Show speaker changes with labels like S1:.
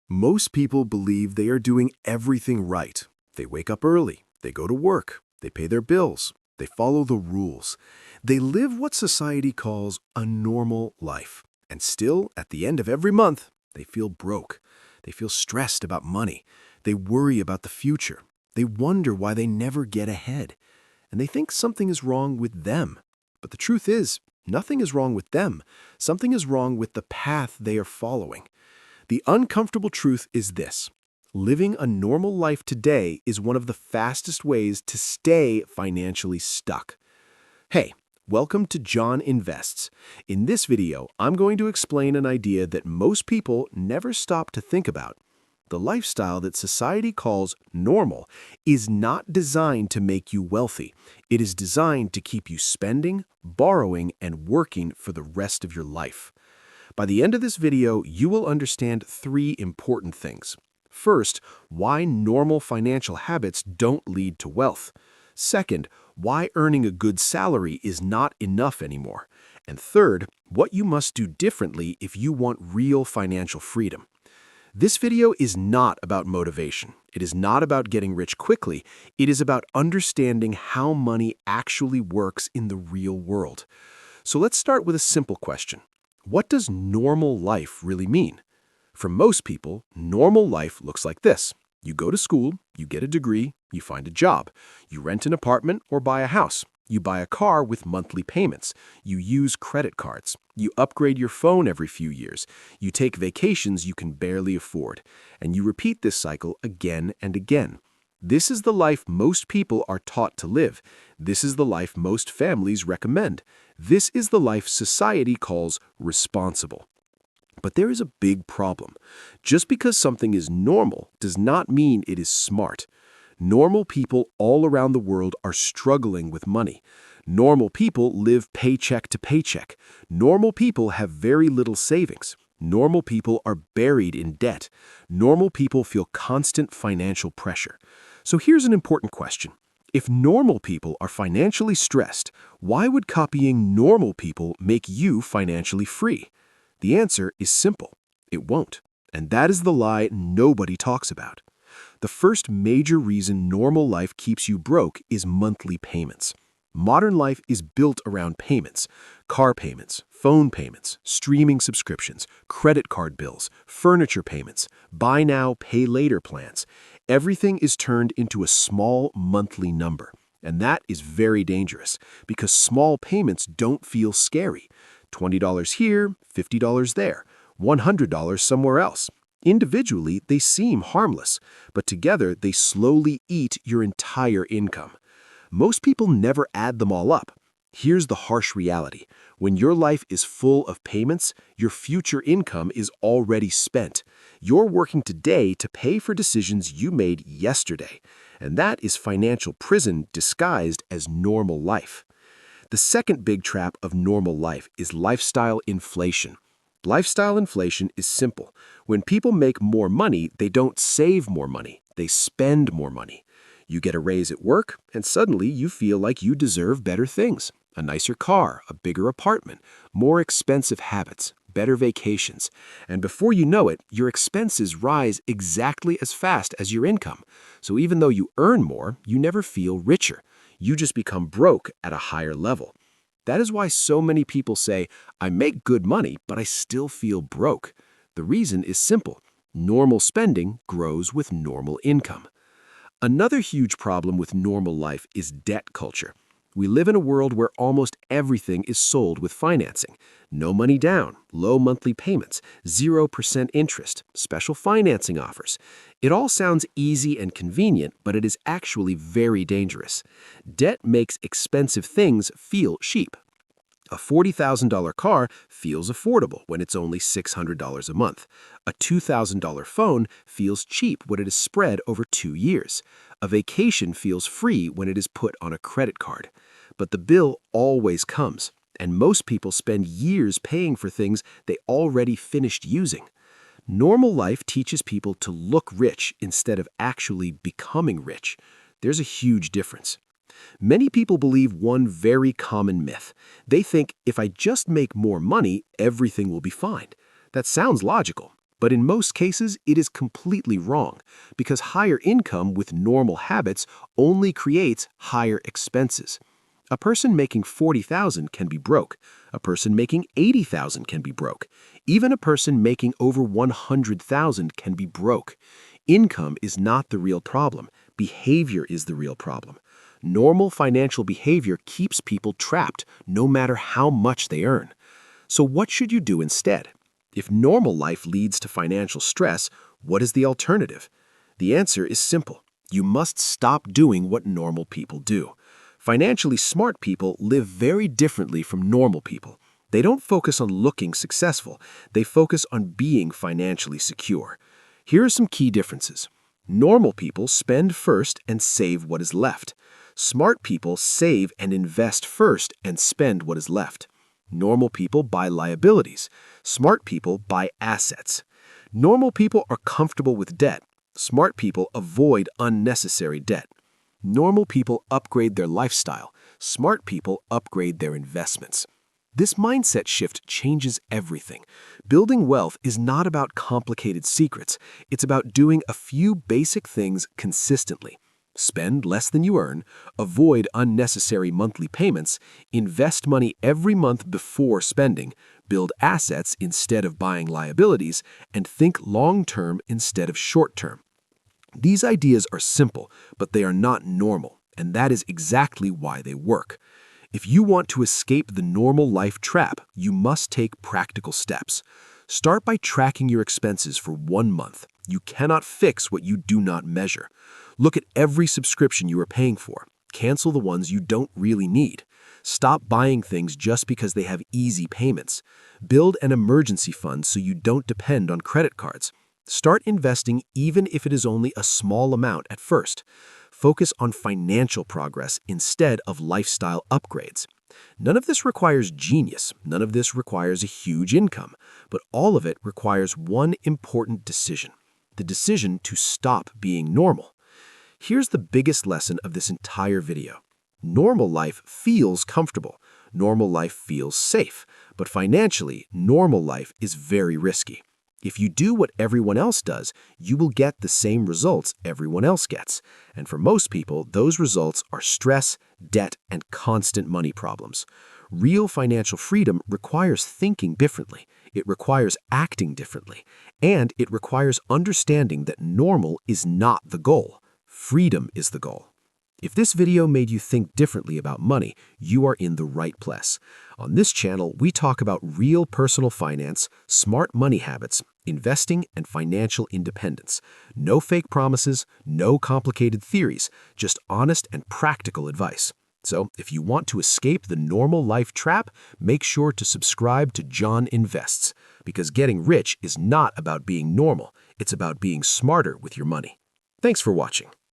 S1: Most people believe they are doing everything right. They wake up early, they go to work, they pay their bills, they follow the rules. They live what society calls a normal life. And still, at the end of every month, they feel broke. They feel stressed about money. They worry about the future. They wonder why they never get ahead. And they think something is wrong with them. But the truth is, nothing is wrong with them. Something is wrong with the path they are following. The uncomfortable truth is this: living a normal life today is one of the fastest ways to stay financially stuck. Hey, welcome to John Invests. In this video, I'm going to explain an idea that most people never stop to think about. The lifestyle that society calls normal is not designed to make you wealthy. It is designed to keep you spending, borrowing, and working for the rest of your life. By the end of this video, you will understand three important things. First, why normal financial habits don't lead to wealth. Second, why earning a good salary is not enough anymore. And third, what you must do differently if you want real financial freedom. This video is not about motivation. It is not about getting rich quickly. It is about understanding how money actually works in the real world. So let's start with a simple question. What does normal life really mean? For most people, normal life looks like this. You go to school, you get a degree, you find a job, you rent an apartment or buy a house, you buy a car with monthly payments, you use credit cards, you upgrade your phone every few years, you take vacations you can barely afford, and you repeat this cycle again and again. This is the life most people are taught to live. This is the life most families recommend. This is the life society calls responsible. But there is a big problem. Just because something is normal does not mean it is smart. Normal people all around the world are struggling with money. Normal people live paycheck to paycheck. Normal people have very little savings. Normal people are buried in debt. Normal people feel constant financial pressure. So here's an important question. If normal people are financially stressed, why would copying normal people make you financially free? The answer is simple. It won't. And that is the lie nobody talks about. The first major reason normal life keeps you broke is monthly payments. Modern life is built around payments: car payments, phone payments, streaming subscriptions, credit card bills, furniture payments, buy now, pay later plans. Everything is turned into a small monthly number. And that is very dangerous because small payments don't feel scary. $20 here, $50 there, $100 somewhere else. Individually, they seem harmless, but together they slowly eat your entire income. Most people never add them all up. Here's the harsh reality. When your life is full of payments, your future income is already spent. You're working today to pay for decisions you made yesterday, and that is financial prison disguised as normal life. The second big trap of normal life is lifestyle inflation. Lifestyle inflation is simple. When people make more money, they don't save more money, they spend more money. You get a raise at work, and suddenly you feel like you deserve better things. A nicer car, a bigger apartment, more expensive habits, better vacations. And before you know it, your expenses rise exactly as fast as your income. So even though you earn more, you never feel richer. You just become broke at a higher level. That is why so many people say, I make good money, but I still feel broke. The reason is simple. Normal spending grows with normal income. Another huge problem with normal life is debt culture. We live in a world where almost everything is sold with financing. No money down, low monthly payments, 0% interest, special financing offers. It all sounds easy and convenient, but it is actually very dangerous. Debt makes expensive things feel cheap. A $40,000 car feels affordable when it's only $600 a month. A $2,000 phone feels cheap when it is spread over 2 years. A vacation feels free when it is put on a credit card. But the bill always comes, and most people spend years paying for things they already finished using. Normal life teaches people to look rich instead of actually becoming rich. There's a huge difference. Many people believe one very common myth. They think if I just make more money, everything will be fine. That sounds logical, But in most cases, it is completely wrong, because higher income with normal habits only creates higher expenses. A person making 40,000 can be broke. A person making 80,000 can be broke. Even a person making over 100,000 can be broke. Income is not the real problem. Behavior is the real problem. Normal financial behavior keeps people trapped, no matter how much they earn. So what should you do instead? If normal life leads to financial stress, what is the alternative? The answer is simple. You must stop doing what normal people do. Financially smart people live very differently from normal people. They don't focus on looking successful. They focus on being financially secure. Here are some key differences. Normal people spend first and save what is left. Smart people save and invest first and spend what is left. Normal people buy liabilities. Smart people buy assets. Normal people are comfortable with debt. Smart people avoid unnecessary debt. Normal people upgrade their lifestyle. Smart people upgrade their investments. This mindset shift changes everything. Building wealth is not about complicated secrets. It's about doing a few basic things consistently. Spend less than you earn, avoid unnecessary monthly payments, invest money every month before spending, build assets instead of buying liabilities, and think long-term instead of short-term. These ideas are simple, but they are not normal, and that is exactly why they work. If you want to escape the normal life trap, you must take practical steps. Start by tracking your expenses for 1 month. You cannot fix what you do not measure. Look at every subscription you are paying for. Cancel the ones you don't really need. Stop buying things just because they have easy payments. Build an emergency fund so you don't depend on credit cards. Start investing even if it is only a small amount at first. Focus on financial progress instead of lifestyle upgrades. None of this requires genius. None of this requires a huge income. But all of it requires one important decision: the decision to stop being normal. Here's the biggest lesson of this entire video. Normal life feels comfortable. Normal life feels safe. But financially, normal life is very risky. If you do what everyone else does, you will get the same results everyone else gets. And for most people, those results are stress, debt, and constant money problems. Real financial freedom requires thinking differently. It requires acting differently. And it requires understanding that normal is not the goal. Freedom is the goal. If this video made you think differently about money, you are in the right place. On this channel, we talk about real personal finance, smart money habits, investing, and financial independence. No fake promises, no complicated theories, just honest and practical advice. So, if you want to escape the normal life trap, make sure to subscribe to John Invests, because getting rich is not about being normal, it's about being smarter with your money. Thanks for watching.